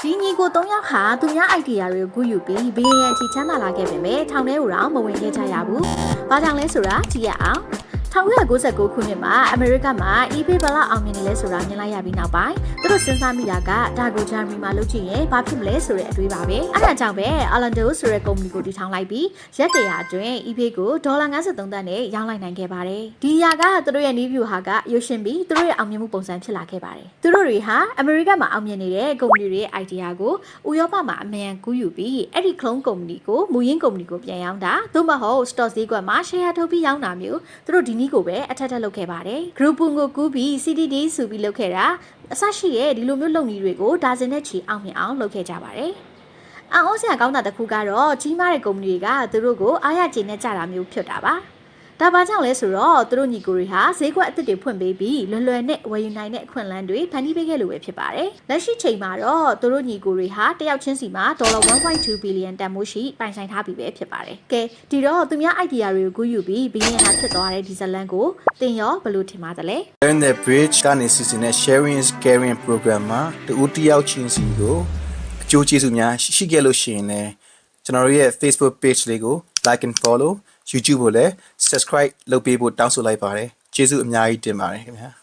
ဒီညီကို3ယောက်ဟာသူများ idea တွေကိုကူးယူပြီးဘီလီယံအထိချမ်းသာလာခဲ့ပေမဲ့ထောင်ထဲကိုတော့မဝင်ခဲ့ကြရဘူး။ဘာကြောင့်လဲဆိုတာကြည့်ရအောင်။1999ခုနှစ်မှာအမေရိကမှာ eBay ဘလောက်အောင်မြင်နေလဲဆိုတာမြင်လိုက်ရပြီးနောက်ပိုင်းသူတို့စဉ်းစားမိတာကဒါကိုဂျာမနီမှာလုပ်ကြည့်ရင်ဘာဖြစ်မလဲဆိုတဲ့အတွေးပါပဲ။အဲဒါကြောင့်ပဲ Orlando ဆိုတဲ့ကုမ္ပဏီကိုတည်ထောင်လိုက်ပြီးရက်တရာအတွင်း eBay ကိုဒေါ်လာ53သန်းနဲ့ရောင်းလိုက်နိုင်ခဲ့ပါတယ်။ဒီအရာကသူတို့ရဲ့ new view ဟာကရုပ်ရှင်ပြီးသူတို့ရဲ့အောင်မြင်မှုပုံစံဖြစ်လာခဲ့ပါတယ်။သူတို့တွေဟာအမေရိကမှာအောင်မြင်နေတဲ့ကုမ္ပဏီတွေရဲ့ idea ကိုဥရောပမှာအမြန်ကူးယူပြီးအဲ့ဒီ clone ကုမ္ပဏီကိုမူရင်းကုမ္ပဏီကိုပြန်ရောင်းတာသို့မဟုတ် stock ဈေးကွက်မှာ share ထုတ်ပြီးရောင်းတာမျိုးသူတို့ဒီနည်းကိုပဲအထက်ထက်လုပ်ခဲ့ပါတယ်။ group ကိုကူးပြီး CDD ဆိုပြီးလုပ်ခဲ့တာအစရှိရဲ့ဒီလိုမျိုးလုပ်နည်းတွေကိုဒါဇင်နဲ့ချီအောင်မြင်အောင်လုပ်ခဲ့ကြပါတယ်။အော်ဆရာကောင်းတာတစ်ခုကတော့ကြီးမားတဲ့ကုမ္ပဏီတွေကသူတို့ကိုအားရကျေနပ်ကြတာမျိုးဖြစ်တာပါ။ဒါဘာကြောင့်လဲဆိုတော့သူတို့ညီကိုတွေဟာဈေးကွက်အသစ်တွေဖွင့်ပေးပြီးလွယ်လွယ်နဲ့ဝယ်ယူနိုင်တဲ့အခွင့်အလမ်းတွေဖန်တီးပေးခဲ့လို့ပဲဖြစ်ပါတယ်။လက်ရှိချိန်မှာတော့သူတို့ညီကိုတွေဟာတယောက်ချင်းစီမှာဒေါ်လာ1.2 ဘီလီယံတန်ဖိုးရှိပိုင်ဆိုင်ထားပြီပဲဖြစ်ပါတယ်။ကဲဒီတော့သူများ idea တွေကိုကူးယူပြီးဘီလီယံဖြစ်သွားတဲ့ဒီဇလန်ကိုတင်ရောဘယ်လိုထင်ပါသလဲ။ In the bridge ကနေစီစဉ်တဲ့ sharing is caring program မှာတူတယောက်ချင်းစီကိုအကျိုးကျေးဇူးများရှိခဲ့လို့ရှိရင်လည်းကျွန်တော်တို့ရဲ့ Facebook page လေးကို like and follow YouTube ကိုလည်း subscribe လုပ်ပေးဖို့တောင်းဆိုလိုက်ပါတယ်ကျေးဇူးအများကြီးတင်ပါတယ်ခင်ဗျာ